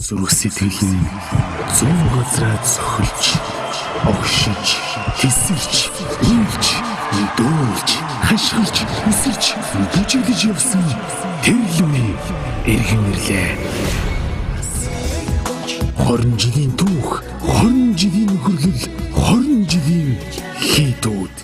Зүрх сэтгэлийн зүүн газраа цохилж, огшиж, тесэлж, үйлж, дуулж, хашгирч, үсэрч, бүжиглэж явсан тэр лүний эргэн ирлээ. 20 жилийн түүх, 20 жилийн нөхөрлөл, 20 жилийн хийдүүд.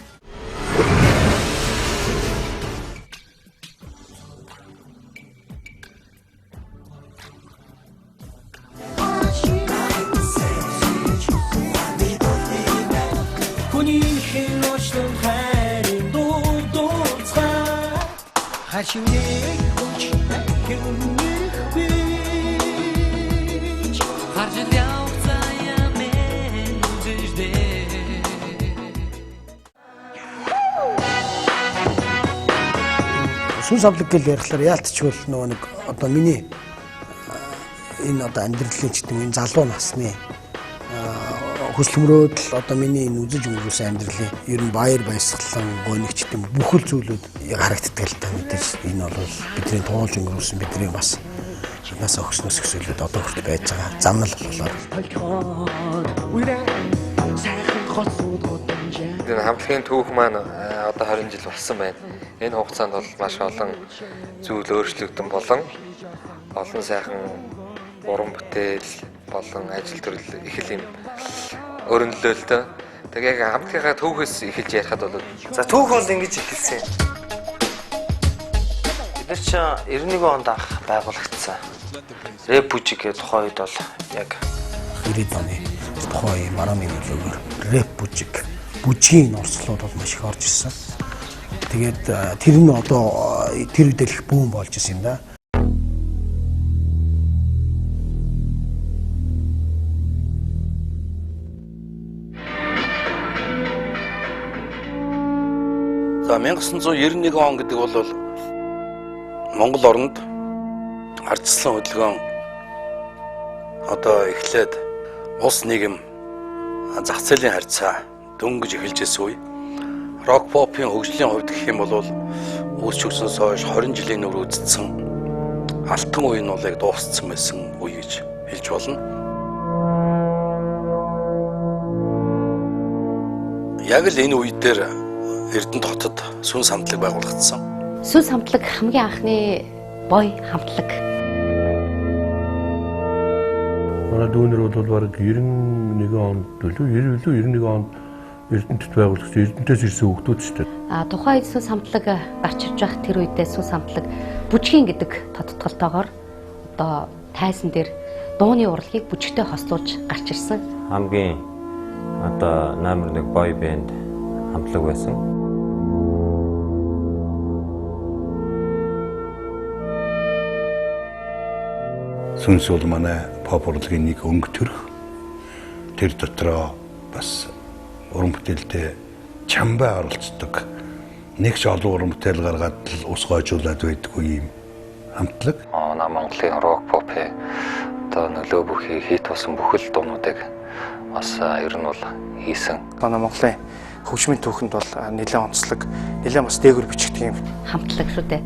Сүнс авлаг гэж ярихлаар яалтчгүй нөгөө нэг одоо миний энэ одоо амьдралын ч гэдэг энэ залуу насны хөсөлмөрөөд л одоо миний энэ үзэж өнгөрөөсөн амьдралын ер нь баяр баясгалан гонигч гэдэг бүхэл зүйлүүд харагддаг л та мэдээж энэ бол бидний туулж өнгөрөөсөн бидний бас нас өгснөөс өсөлөд одоо хүртэл байж байгаа замнал боллоо. Энэ хамтлагийн түүх маань одоо 20 жил болсон байна. Энэ хугацаанд бол маш олон зүйл өөрчлөгдөн болон олон сайхан уран бүтээл болон ажил төрөл их л юм өрнөлөөлтөө. Тэгээ яг хамтлагийнхаа түүхээс эхэлж ярихад бол за түүх бол ингэж эхэлсэн. Бид нар ч 91 онд анх байгуулагдсан. Рэп бүжиг гэх тухай үед бол яг 90-ад оны тухай маргааны нөлөөгөөр рэп бүжгийн орслууд бол маш их орж ирсэн. Тэгээд тэр нь одоо тэр үедээ их бүүн болж ирсэн юм да. За 1991 он гэдэг бол Монгол орнд ардчилсан хөдөлгөөн одоо эхлээд улс нийгэм зах зээлийн харьцаа дөнгөж эхэлжсэн үе. Рок попын хөгжлийн хувьд гэх юм бол үүсч өгсөнөөс хойш 20 жилийн өмнө үзсэн алтан үе нь бол яг дууссан байсан үе гэж хэлж болно. Яг л энэ үе дээр Эрдэнэт хотод сүнс хамтлаг байгуулагдсан. Сүнс хамтлаг хамгийн анхны бой хамтлаг. Манай дүүнэр бол бараг 91 онд төлөв 91 онд Эрдэнэтэд байгуулагдсан Эрдэнэтээс ирсэн хүүхдүүд шүү дээ. Тухайн үед сүнс хамтлаг гарч ирж байх тэр үедээ сүнс хамтлаг бүжгийн гэдэг тодтголтойгоор одоо тайзан дээр дууны урлагийг бүжигтэй хослуулж гарч ирсэн. Хамгийн одоо номер 1 бой бэнд хамтлаг байсан. Сүнс бол манай поп урлагийн нэг өнгө төрх. Тэр дотроо бас уран бүтээлдээ чамбай оролцдог. Нэг ч олон уран бүтээл гаргаад л ус гойжуулаад байдгүй юм хамтлаг. Монголын рок попын одоо нөлөө бүхий хит болсон бүхэл дуунуудыг бас ер нь бол хийсэн. Манай Монголын хөгжмийн түүхэнд бол нэлээд онцлог, нэлээд бас дээгүр бичигдэх юм хамтлаг шүү дээ.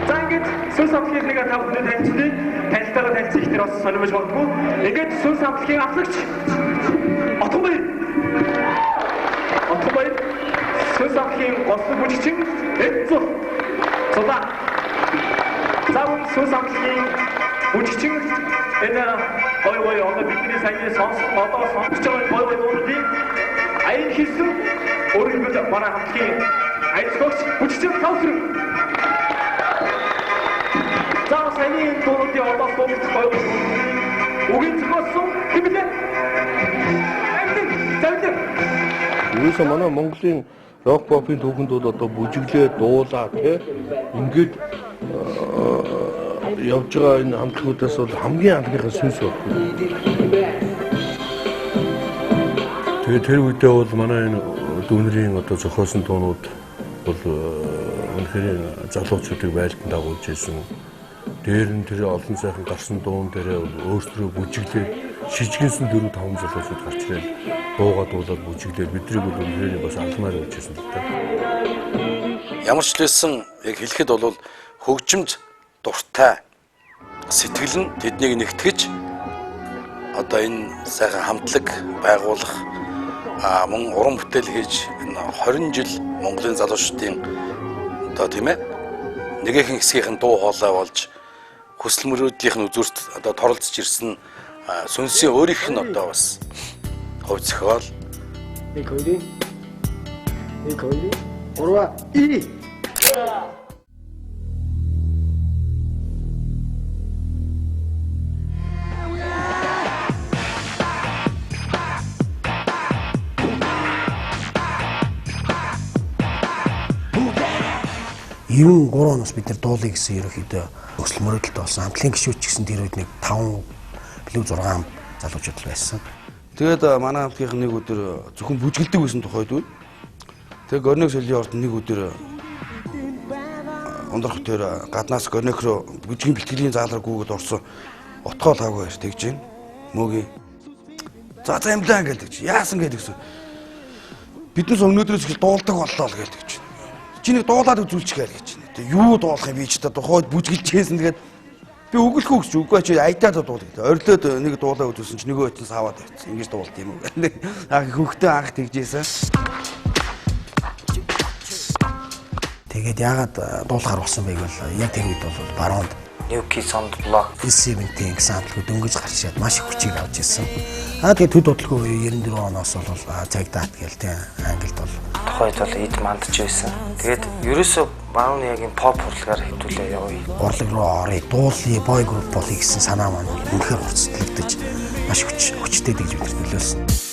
За ингэж сүнс хамтлагийг та бүхэнд танилцуулъя. Танилцаагаа танилцах ихтэй бас сонирмож болтгоо. Ингээд сүнс хамтлагийн ахлагч Отгонбай сүнс хамтлагийн гослог бүжигчин Эцэг Цула. Завун сүнс хамтлагийн бүжигчин энэ гой одоо бидний саяны одоо сонсож байгаа гой уулын аян хийсэн өөрөлдөл манай хамтлагийн аялалгч бүжигчин Тавсрын. За саяны дөрөвдөө одоо сонсож байгаа үгийн зохиолсон хэмлээ. Юусе манай Монголын рок попын түүхэнд бол одоо бүжиглээ дуулаа тий ингээд явж байгаа энэ хамтлагуудаас бол хамгийн анхныхаа сүнс баггүй. Тэгээд тэр үедээ бол манай энэ дүүнэрийн одоо зохиосон дуунууд бол үнэхээр залуучуудыг байлдан дагуулж ирсэн. Дээр нь тэр олон сайхан гарсан дуун дээрээ өөрсдөө бүжиглээ шижгэнсэн 4-5 залуучууд гарч ирэл дуугаа дуулаад бүжиглээ бидрийг бол үнэхээр бас алмаар явж ирсэн л та. Ямар ч лсэн яг хэлэхэд бол хөгжимд дуртай сэтгэл нь тэднийг нэгтгэж одоо энэ сайхан хамтлаг байгуулах мөн уран бүтээл хийж энэ 20 жил Монголын залуучдын одоо тийм ээ нэгэн хэсгийнхэн дуу хоолой болж хүсэл мөрөөдлийн үзүүрт одоо торолцож ирсэн сүнсийн өөрийнх нь одоо бас хувь зохиол Ерөн 3 оноос бид нар дуулыг гэсэн ерөнхийдөө өсөл мөрөдөлт болсон. Хамтлагийн гишүүд ч гэсэн тэр үед нэг 5 билүү 6 залуучууд л байсан. Тэгээд манай хамтлагийнх нэг өдөр зөвхөн бүжгэлдэг байсан тухайд үл. Тэгээд горног солийн орд нэг өдөр ундрах дээр гаднаас горног руу бүжгийн бэлтгэлийн заалаар гүгээд орсон утгаал хаагүй байж тэгж байна. Мөгийн. За амлаа ингээл тэгж. Яасан гэдэг гэсэн. Биднээс өнөөдрөөс их дуулдаг боллоо л гээл тэгж. Чиний дуулаад үзүүлчих гээл гэж байна. Тэг юу дуулах юм би ч та тухайд бүжгэлжсэн тэгээд би өгөлхөө гэж үгүй чи айдаад дуулах. Орилоод нэг дуулаа үзүүлсэн чи нөгөө чинь саваад байцсан. Ингэж дуулт юм уу. Хөхтөө анх тэгжсэн. Тэгээд яагаад дуулахар болсон байг бол яг тэр үед бол баруунд Ньюки Sound Block S17 гэсэн хамтлагууд дөнгөж гарч ирээд маш их хүчийг авч ирсэн. Тэгээд төд бодлого үе 94 оноос бол цагдаад гээл тэ англид бол тухайд бол эд мандж байсан. Тэгээд ерөөсөө барууны яг энэ pop урлагаар хэвдүүлээ явъя. Урлаг руу орё, дуулъя, boy group болъё гэсэн санаа маань үнэхээр урцтлагдаж маш хүчтэй гэж бид төлөөсөн.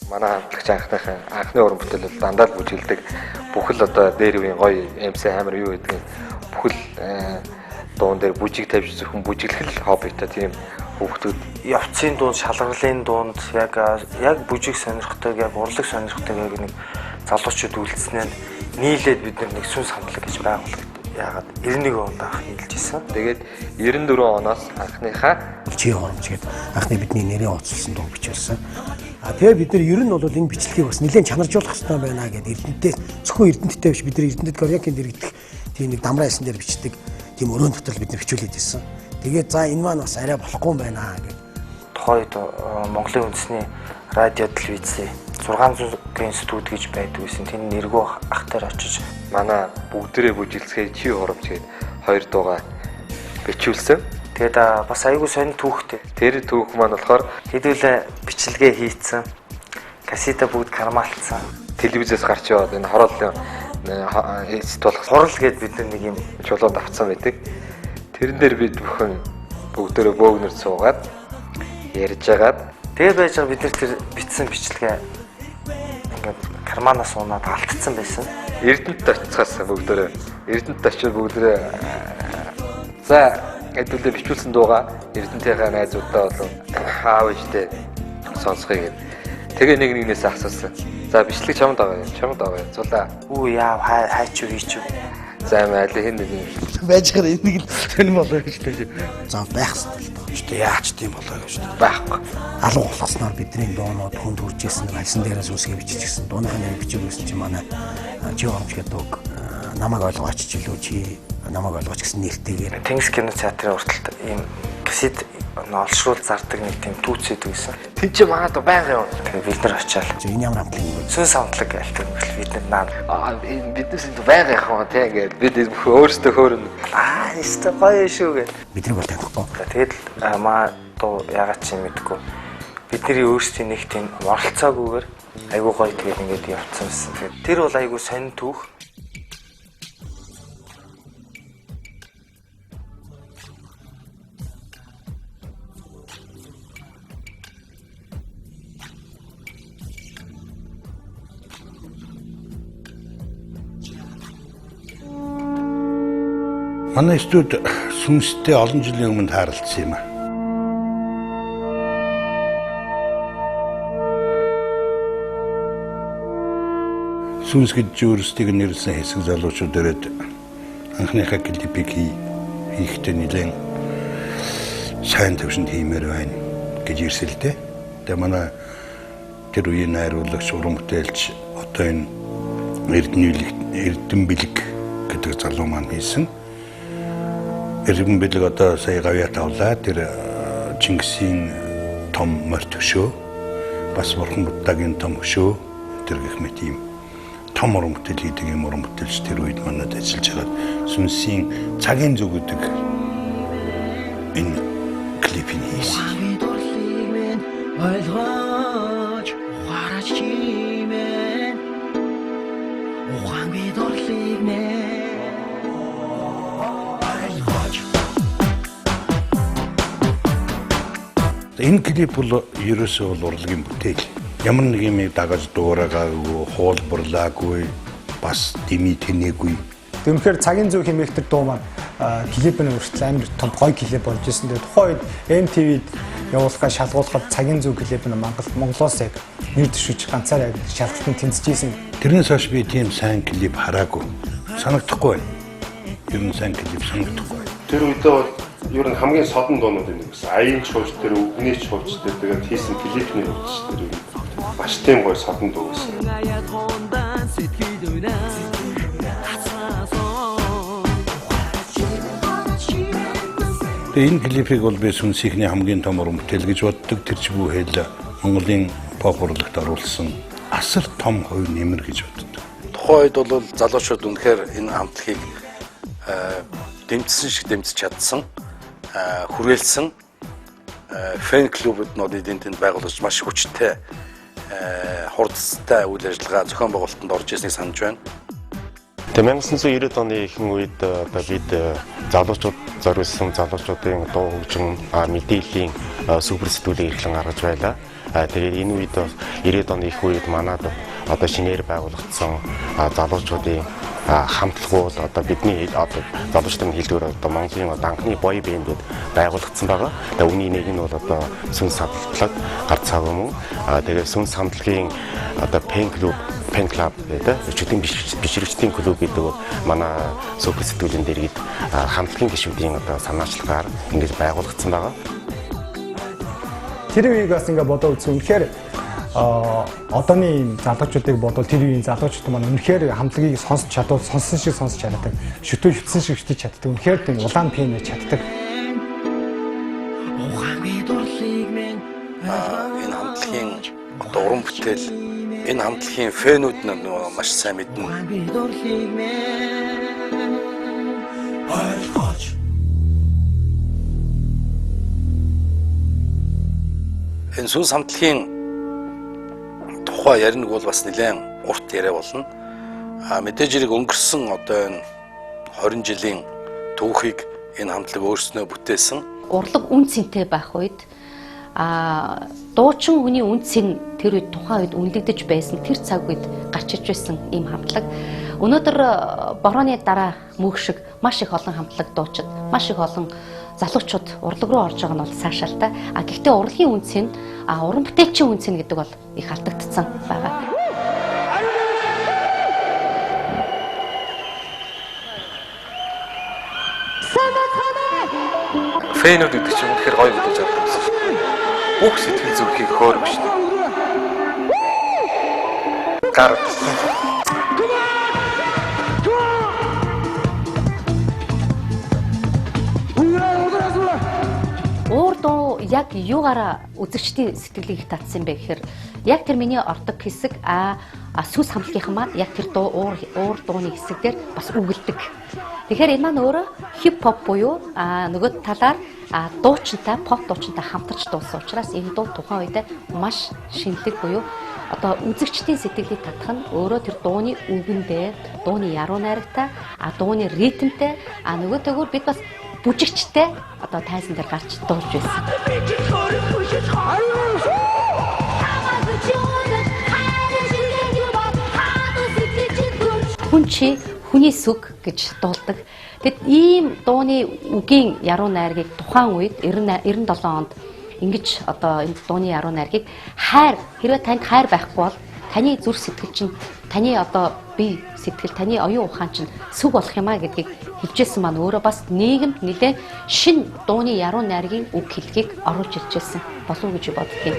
Манай хамтлагч анхны уран бүтээл бол дандаа л бүжгэлдэг. Бүхэл одоо дээр үеийн гоё MC хамар юу гэдгийг бүхэл дуун дээр бүжиг тавьж зөвхөн бүжиглэх хоббитой тийм хүүхдүүд явцын дунд, шалгарлын дунд яг бүжиг сонирхдаг, яг урлаг сонирхдаг яг нэг залуучууд үйлдснээр нийлээд бид нэг сүнс хамтлаг гэж байгуулдаг. Яагаад 91 онд анх нийлж исэн. Тэгээд 94 оноос анхныхаа чи хоромж гэдэг анхны бидний нэрээ оцолсон дуу бичүүлсэн. Тэгээ бид нар ер нь бол энэ бичлэгийг бас нэлээд чанаржуулах хэрэгтэй байна гэдэг эрдэнэтэй зөвхөн эрдэнэтэй биш бид нар эрдэнэт Горякийн дэргэдэх тийм нэг дамраа ясан дээр бичдэг тийм өрөөнд дотор бид нар бичүүлээд ирсэн. Тэгээд за энэ маань бас арай болохгүй юм байна гэдэг. Тухайд Монголын үндэсний радио телевизээ 600-гийн студи гэж байдаг байсан. Тэнд нэргөө ах дээр очиж манай бүгдээрээ бүжиглэхээ чи хоромж гээд 2 дуугаа бичүүлсэн. Тэгээд бас айгүй сонир түүхтэй. Тэр түүх маань болохоор хэдүүлээ бичлэгээ хийцэн. Кассета бүгд кармаалтсан. Телевизээс гарч яваад энэ хорооллын эцэд болох хурал гээд бид нэг юм чулууд авцсан байдаг. Тэрэн дээр бид бүхэн бүгдээрээ бөөгнөр суугаад ярьж агаад тэгээ байж байгаа бид нар тэр бичсэн бичлэгээ ингээд карманаас унаад алдсан байсан. Эрдэнэт очицгаас бүгдээрээ Эрдэнэт очиж бүгдээрээ за хэдүүлээ бичүүлсэн дуугаа Эрдэнэтийнхээ найзуудаа болон аав ээжтэй сонсхийг. Тэгээ нэг нэгнээс асуусан. За бичлэг чамд аваа юм. Зулаа. Үу яав хайч юу хийч юу. За амиа хэн нэг байж хаар энийг л сонирм болоо гэж тийм. За байх хэрэгтэй. Яаж тийм болоо гэж байхгүй. Алуу болгосноор бидний дуунууд хүнд хүрж ирсэн альсан дээрээс үсгээ бичижсэн. Дууныхаа нэр бичүүлсэн чи манай чи хоромж гэдэг үг намайг ойлгооч ч илүү чи намайг ойлгооч гэсэн нэртэйгээр Тэнгис кино театрын урталт ийм кассет олшруул зардаг нэг тийм түүцэд байсан. Тин чи манад байга юм. Тэгээ бид нар очиад энэ ямар хамтлаг юм. сүнс хамтлаг альтер бид нар биднээс энэ байга яхаа тийм ингээд бид өөрсдөө хөөрнө. Эсвэл гоё шүү гэ. Бидний бол танихгүй. Тэгээд маа дуу ягаад ч юм мэдгүй. Бидний өөрсдийн нэг тийм оролцоогүйгээр айгуу гоё тэгээд ингээд явцсан байсан. Тэгээд тэр бол айгуу сонир түүх. Манай студ сүнстэй олон жилийн өмнө харилцсан юм аа. Сүнс гэж юурстыг нэрлсэн хэсэг залуучууд ирээд анхныхаа клипийг хийхдээ нэлээд сайн төвшөнд хиймээр байна гэж ирсэлтэй. Тэгээ манай тэр үеийн найруулагч уран бүтээлч одоо энэ Эрдэнэ бэлэг гэдэг залуу маань хийсэн. Эрдэнэ бэлэг одоо сая гавья тавлаа тэр Чингисийн том морь төшөө бас Бурхан Буддагийн том хөшөө тэр гэх мэт юм том уран бүтээл хийдэг юм уран бүтээлч тэр үед манад ажиллаж байгаад сүнсийн цагийн зүг гэдэг энэ клипийг хийсэн. Ойлгож ухаарч чимээ ухаан бидэрлийг нэ Энэ клип бол ерөөсөө бол урлагийн бүтээл. Ямар нэг юм дагаж дуурайгаагүй, хуулбарлаагүй, бас дими тэнээгүй. Үнэхээр цагийн зөв хэмээх тэр дуу маань клип нь хүртэл амар том гоё клип болж ирсэн. Тэгээ тухайн үед MTV-д явуулахаа шалгуулахад цагийн зөв клип нь Монголоос яг нэр дэвшүүлж ганцаараа шалгалтанд тэнцэжсэн. Тэрнээс хойш би тийм сайн клип хараагүй. Санагдахгүй байна. Ер нь сайн клип санагдахгүй. Тэр үедээ бол ер нь хамгийн содон дуунууд юм гэсэн. Аян чууч тэр өвгний чууч тэр тэгээд хийсэн клипний хөвч тэр маш тийм гоё содон дуу гэсэн. Энэ клипийг бол би сүнсийнхний хамгийн том уран бүтээл гэж боддог. Тэр ч бүхэл Монголын поп урлагт оруулсан асар том хувь нэмэр гэж боддог. Тухайн үед бол залуучууд үнэхээр энэ хамтлагийг дэмжсэн шиг дэмжиж чадсан, хүрээлсэн фэн клубуд эдэнтэнд байгуулж маш хүчтэй хурдтай үйл ажиллагаа зохион байгуулалтанд орж ирснийг санаж байна. Тэгээ 1990-ад оны ихэнх үед одоо бид залуучууд зориулсан залуучуудын дуу хөгжим мэдээллийн супер сэтгүүлийг эрхлэн гаргаж байлаа. Тэгээд энэ үед 90-ад оны их үед манад одоо шинээр байгуулагдсан залуучуудын хамтлагууд одоо бидний залуучдын хэлдгээр одоо Монголын анхны бой бэндүүд байгуулагдсан байгаа. Тэгээ үүний нэг нь бол одоо сүнс хамтлаг гарц цаг юм уу. Тэгээд сүнс хамтлагийн одоо фэн клуб гэдэг өчигдөр бишрэгчдийн клуб гэдэг манай супер сэтгүүлийн дэргэд хамтлагийн гишүүдийн одоо санаачлагаар ингэж байгуулагдсан байгаа. Тэр үеийг бас ингээ бодоо үзсэн. Үнэхээр одооний залуучуудыг бодвол тэр үеийн залуучууд маань үнэхээр хамтлагийг сонсч чадвал сонссон шиг сонсч чаддаг. Шүтэн шүтсэн шиг шүтэж чаддаг. Үнэхээр тийм улаан пен хийж чаддаг. Энэ хамтлагийн одоо уран бүтээл энэ хамтлагийн фэнүүд нь маш сайн мэднэ. Энэ сүнс хамтлагийн тухай яринг бол бас нэлээд урт яриа болно. Мэдээж хэрэг өнгөрсөн одоо энэ 20 жилийн түүхийг энэ хамтлаг өөрснөө бүтээсэн. Урлаг үн цэнтэй байх үед дуучин хүний үн цэн тэр үед тухайн үед үнэлэгдэж байсан тэр цаг үед гарч иж байсан ийм хамтлаг. Өнөөдөр борооны дараа мөнхшиг маш их олон хамтлаг дуучид, маш их олон залуучууд урлаг руу орж байгаа нь бол цаашаалтай. Гэхдээ урлагийн үн цэн, уран бүтээлчийн үн цэн гэдэг бол их алдагдсан байгаа. Фэнүүд гэдэг чинь үнэхээр гоё мэдээж авдаг гэсэн. Бүх сэтгэл зүрхийг хөөрөг шүү дээ. Гар. Уур дуу яг юугаараа үзэгчдийн сэтгэлийг татсан бэ гэхээр яг тэр миний ордог хэсэг сүнс хамтлагийнхан маань яг тэр дуу уур дууны хэсэгдэр бас үгэлдэг. Тэгэхээр энэ маань өөрөө хип хоп буюу нөгөө талаар дуучинтай поп дуучинтай хамтарч дуусан учраас энэ дуу тухайн үед маш шинэлэг буюу одоо үзэгчдийн сэтгэлийг татах нь өөрөө тэр дууны үгэндээ, дууны яруу найрагтай, дууны ритмтэй, нөгөөтэйгүр бид бас бүжигчтэй одоо тайзан дээр гарч дуулж байсан. Хүн хүний сүг гэж дуулдаг. Тэгэд ийм дууны үгийн яруу найргийг тухайн үед 97 онд ингэж одоо энэ дууны яруу найргийг хэрвээ танд хайр байхгүй бол таны зүрх сэтгэл чинь таны одоо бие сэтгэл таны оюун ухаан чинь сүг болох юм а гэдгийг хэлжсэн маань өөрөө бас нийгэмд нэлээд шин дууны яруу найргийн үг хэлхийг оруулж иржсэн болов гэж боддгийн.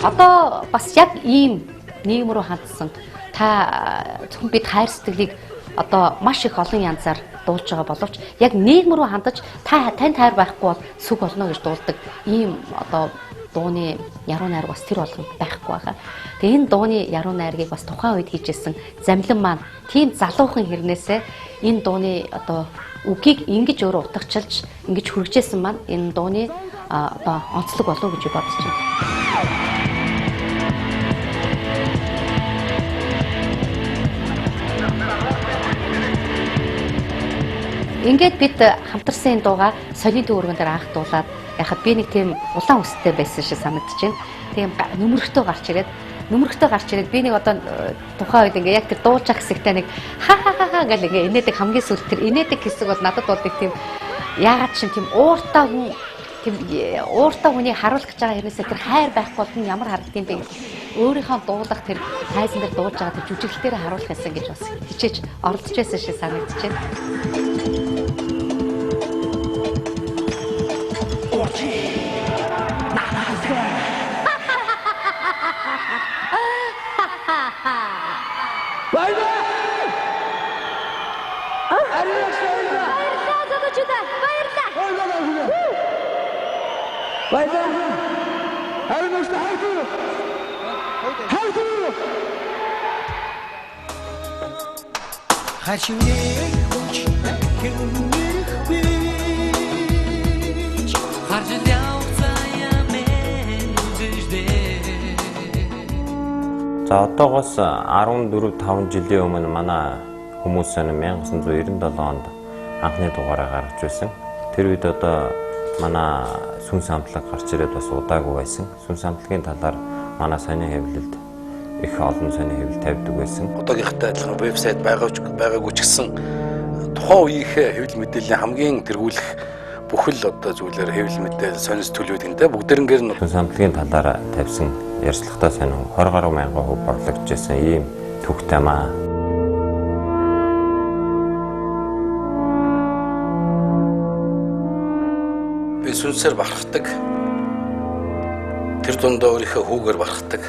Одоо бас яг ийм нийгэм рүү хандсан та зөвхөн бид хайр сэтгэлийг одоо маш их олон янзаар дуулж байгаа боловч яг нийгэм рүү хандаж танд хайр байхгүй бол сүг болно гэж дуулдаг ийм одоо дууны яруу найр бас тэр болгон байхгүй байгаа. Тэгээ энэ дууны яруу найргийг бас тухайн үед хийжсэн замлан маань тийм залуухан хэрнээсээ энэ дууны одоо үгийг ингэж өөрөө утгачилж ингэж хүргэжсэн маань энэ дууны одоо онцлог болов гэж бодож байна. Ингээд бид хамтарсан энэ дуугаа сони дүүргэн дээр анх дуулаад яхад би нэг тийм улаан үстэй байсан шиг санагдаж байна. Тийм нөмрөгтөө гарч ирээд би нэг одоо тухайн үед ингээ яг тэр дуулж ах хэсэгтээ нэг ха гэл ингээ инээдэг хамгийн сүүлд тэр инээдэг хэсэг бол надад бол тийм яагаад ч тийм ууртаа хүний харуулж байгаа хэрнээсээ тэр хайр байхгүй бол нь ямар харагдсан бэ гэж өөрийнхөө дуулах тэр тайзан дээр дуулж байгаа тэр жүжиглэлээр харуулах гэсэн гэж бас хичээж оролдож байсан шиг санагдаж байна. За одоогоос 14-5 жилийн өмнө манай хүмүүс 1997 онд анхны дугаараа гаргаж байсан. Тэр үед одоо манай сүнс амтлаг гарч ирээд бас удаагүй байсан. Сүнс амтлагийн талаар манай сони хэвлэлд их олон сони хэвлэл тавьдаг байсан. Одоогийнхтай адилхан вебсайт байгаагүй ч гэсэн тухайн үеийнхээ хэвлэл мэдээллийн хамгийн тэргүүлэх бүхэл одоо зүйлээр хэвлэл мэдээлэл сонис төлөвүүдэнтэй бүгдээрнгээр нь сүнс амтлагийн талаар тавьсан ярьцлагатай сонин 20 гаруй мянган хувь борлогдчихсан ийм түүхтэй маа. Би сүнсээр бахархдаг. Тэр дундаа өөрийнхөө хүүгээр бахархдаг.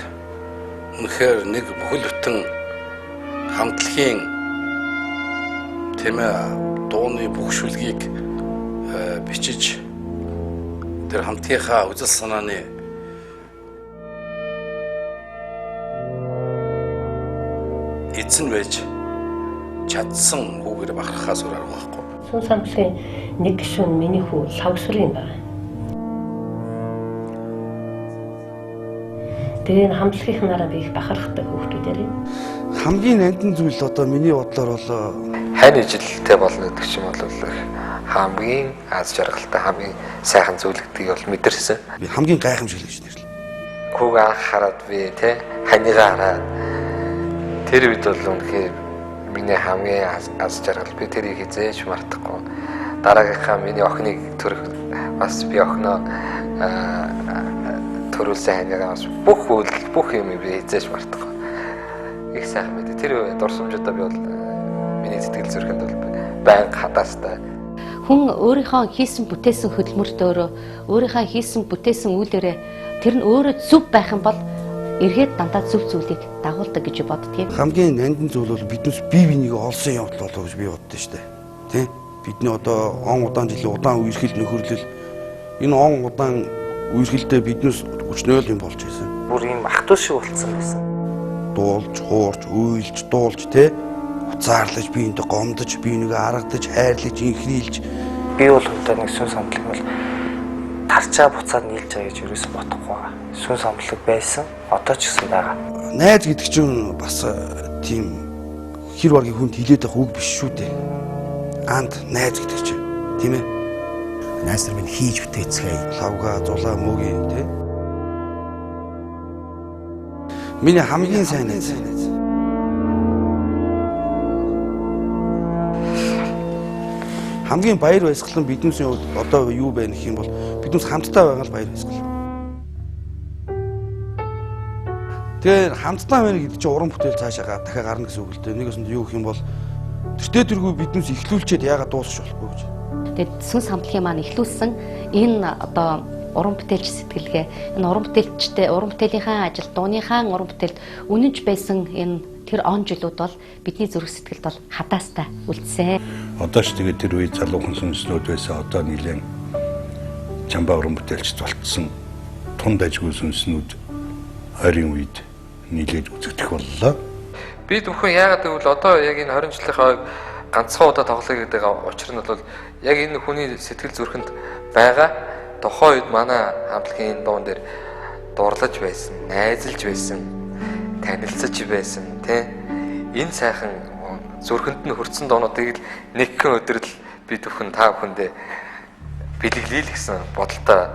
Үнэхээр нэг бүхэл бүтэн хамтлагийн дууны бүх шүлгийг бичиж тэр хамтгийнхаа үзэл санааны эзэн байж чадсан хүүгээр бахархахаас өөр арга байхгүй. Сүнс амтлагийн нэг гишүүн миний хүү Лавсрын байна. Тэгээ хамтлагийнхнаараа би их бахархдаг хүүхдүүдээр. Хамгийн нандин зүйл одоо миний бодлоор бол хань ижилтэй болно гэдэг ч юм бол хамгийн аз жаргалтай хамгийн сайхан зүйл гэдгийг бол мэдэрсэн. Би хамгийн гайхамшигт гэж нэрлээ. Хүүг анх хараад би ханигаа хараад тэр үед бол үнэхээр миний хамгийн аз жаргал би тэрийг хизээж мартахгүй. Дараагийнхаа миний охиныг төрөх бас би охиноо төрүүлсэн ханигаа бас бүх юм би хизээж мартахгүй. Их сайхан мэдээ. Тэр дурсамжуудаа би бол миний сэтгэл зүрхэнд бол байнга хадастай. Хүн өөрийнхөө хийсэн бүтээсэн хөдөлмөртөөрөө өөрийнхөө хийсэн бүтээсэн үйлээрээ тэр нь өөрөө зөв байх юм бол эргээд дандаа зөв зүйлийг дагуулдаг гэж боддгийг. Хамгийн нандин зүйл бол биднээс бие биенийг олсон явдал болов гэж би боддоо штэ. Тэ? Бидний одоо он удаан жилийн удаан үерхэл нөхөрлөл энэ он удаан үерхэлдээ биднээс өчнөөл юм болж байсан. Бүр юм ахтуу шиг болцсон байсан. Дуулж, хуурж, уйлж, дуулж тэ уцаарлаж, биентэй гомдож, биенийгээ харагдаж, хайрлаж, инхрийлж. Би бол одоо нэг сүнс амтлаг бол тарчаа буцаад нийлж байгаа гэж юусэн бодохгүй байгаа. Сүнс амтлаг байсан, одоо ч гэсэн байгаа. Найз гэдэг чинь бас тийм хэр баргийн хүнд хилээд байх үг биш шүү дээ. Анд найз гэдэг чинь тийм ээ. Найз нар минь хийж бүтээцгээе. Лавга, зулаа, мөгийн тий. Миний хамгийн сайн найз. хамгийн баяр баясгалан биднээсийн хувьд одоо юу байна гэх юм бол биднээс хамтдаа байгаа л баяр баясгал. Тэгээ хамтдаа байна гэдэг чинь уран бүтээл цаашаа дахиад гарна гэсэн үг л дээ. Нэгээс нь юу гэх юм бол тэртээ тэргүй биднээс ихлүүлчихэд яагаад дуусах болохгүй гэж. Тэгээд сүнс хамтлагийн маань ихлүүлсэн энэ одоо уран бүтээлч сэтгэлгээ, энэ уран бүтээлчтэй уран бүтээлийнхаа ажил, дууныхаа уран бүтээлд үнэнч байсан энэ тэр он жилүүд бол бидний зүрх сэтгэлд бол хадаастай үлдсэн. Одоо ч тэгээд тэр үе залуухан сүнснүүд байсан одоо нэлээд чамбаа уран бүтээлч болтсон тунд ажгүй сүнснүүд ойрын үед нийлээд үзэгдэх боллоо. Би зөвхөн яагаад гэвэл одоо яг энэ 20 жилийнхаа ганцхан удаа тоглоё гэдэг учир нь бол яг энэ хүний сэтгэл зүрхэнд байгаа тухайн үед манай хамтлагийн дуун дээр дурлаж байсан, найзалж байсан, танилцж байсан тий. Энэ сайхан зүрхэнд нь хүрсэн дуунуудыг л нэгэн өдөр л би зөвхөн та бүхэндээ бэлэглэе л гэсэн бодолтой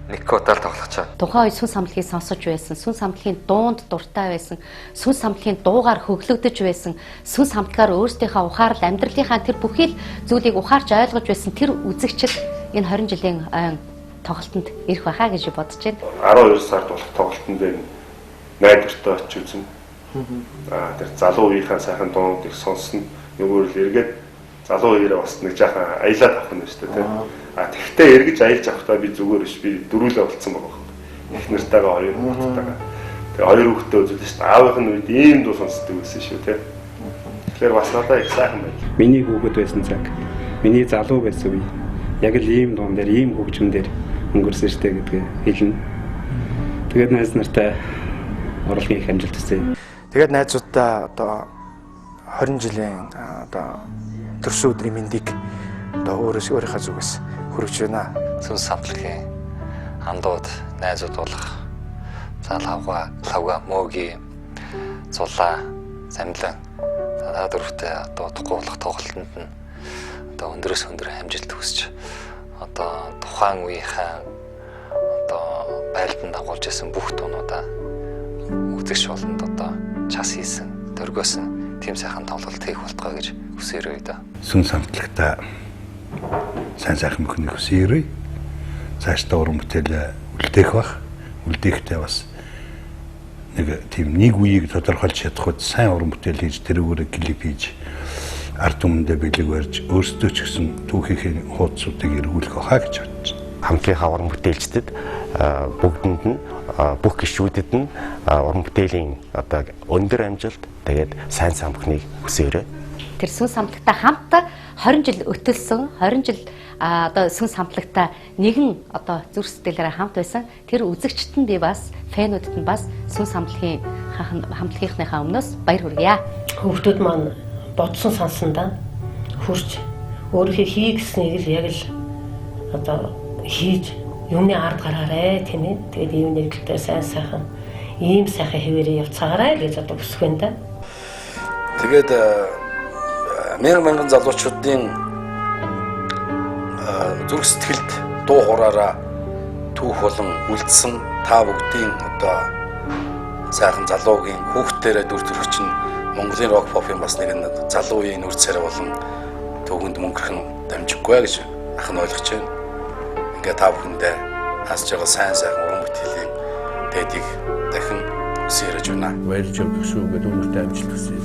нэг удаа тоглож байгаа. Тухайн үед сүнс хамтлагийг сонсож байсан, сүнс хамтлагийн дуунд дуртай байсан, сүнс хамтлагийн дуугаар хөглөгдөж байсан, сүнс хамтлагаар өөрсдийнхөө ухаарл амьдралынхаа тэр бүхий л зүйлийг ухаарч ойлгож байсан тэр үзэгчд энэ 20 жилийн тоглолтод ирэх байхаа гэж бодож байна. 12 сард болох тоглолтод дээр найдвартай очиж үзэн. Тэр залуу үеийнхээ сайхан дуунуудыг сонсно. Нөгөөр л эргээд залуу үеэрээ бас нэг жаахан аялаад авах нь шүү дээ. Тэгтээ эргэж аялж авахдаа би зүгээр биш би дөрүүлээ болцсон байгаа. Их нартайгаа хоёр хүүхэдтэйгээ. Тэгээ хоёр хүүхэдтэй үзүүлсэн шүү дээ. Аавынх нь үед ийм дуу сонсдог байсан шүү дээ. Тэгэхээр бас надад их сайхан байна. Миний хүүхэд байсан цаг, миний залуу байсан үе яг л ийм дуун дээр, ийм хөгжим дээр өнгөрсөн шүү дээ гэдгээ хэлнэ. Тэгээд найз нартай урлагийн их амжилт хүсье. Тэгээд найзуудаа одоо 20 жилийн одоо төрсөн өдрийн мэндийг одоо өөрийнхөө зүгээс хүргэж байна. Сүнс хамтлагийн хандууд найзууд болох Залхавга, Лавга, Мөги, Зулаа, Самлан та дөрөвтэй одоо утгагүй болох тоглолтод нь одоо өндөрөөс өндөр амжилт хүсэж одоо тухайн үеийнхээ одоо байлдан дагуулж исэн бүх дуунуудаа үзэгч болонд одоо час хийсэн, дөргөөсөн тийм сайхан тоглолт хийх болтгоо гэж хүсээрэй да. Сүнс хамтлагтаа сайн сайхан мөхний хүсээрэй. Цаашдаа уран бүтээл үлдээх бах. Үлдээхдээ бас нэг үеийг тодорхойлж чадхад сайн уран бүтээл хийж тэрүүгээр клип хийж ард түмэндээ бэлэг барьж өөрсдөө ч гэсэн түүхийн хуудсуудыг эргүүлэх байхаа гэж бодож байна. Хамтлагийнхаа уран бүтээлчдэд бүгдэнд нь бүх гишүүдэд нь уран бүтээлийн одоо өндөр амжилт тэгээд сайн самбахныг хүсээрэй. Тэр сүнс хамтлагтай хамт 20 жил өтөлсөн 20 жил одоо сүнс хамтлагтай нэгэн одоо зүрх сэтгэлээрээ хамт байсан тэр үзэгчдэд нь би бас фэнүүдэд нь бас сүнс хамтлагийнхныхаа өмнөөс баяр хүргье. Хүүхдүүд маань бодсон сонсондоо хурж өөрийнхөө хий гэснийг л яг л одоо хийж юмны ард гараарэ тийм ээ. Тэгээд ийм нэглэлтэй сайн сайхан ийм сайхан хэвээрээ явцгаарай гэж одоо хүсэх байна да. Тэгээд мянган залуучуудын зүрх сэтгэлд дуу хоораараа түүх болон үлдсэн та бүгдийн одоо сайхан залуугийн хүүхдээрээ дүр төрх чинь Монголын рок попын бас нэг залуу үеийн үр царай болон төгөнд мөнгөрхөн дамжиггүй гэж ах нь ойлгож байна. Ингээ та бүхэндээ хасж байгаа сайн сайхан уран бүтээлийн дэдийг дахин хүсэж байна. Баярлж явах шүү гэдэг хүмүүстээ амжилт хүсье.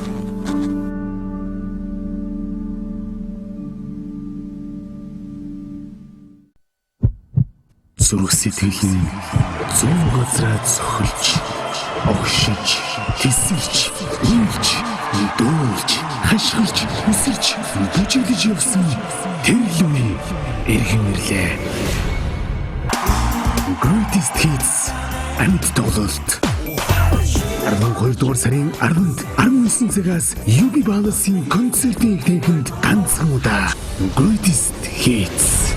Зүрх сэтгэл нь зөв газраа цохилж, огшиж, тесэлж, үйлж, дуулж, хашгирч, үсэрч, бүжиглэж явсан тэр лүн эргэн ирлээ. Greatest Hits амьд тоглолт 12 дугаар сарын 10-нд 19 цагаас UB Palace-ийн концертын эхлэхэд ганцхан удаа Greatest Hits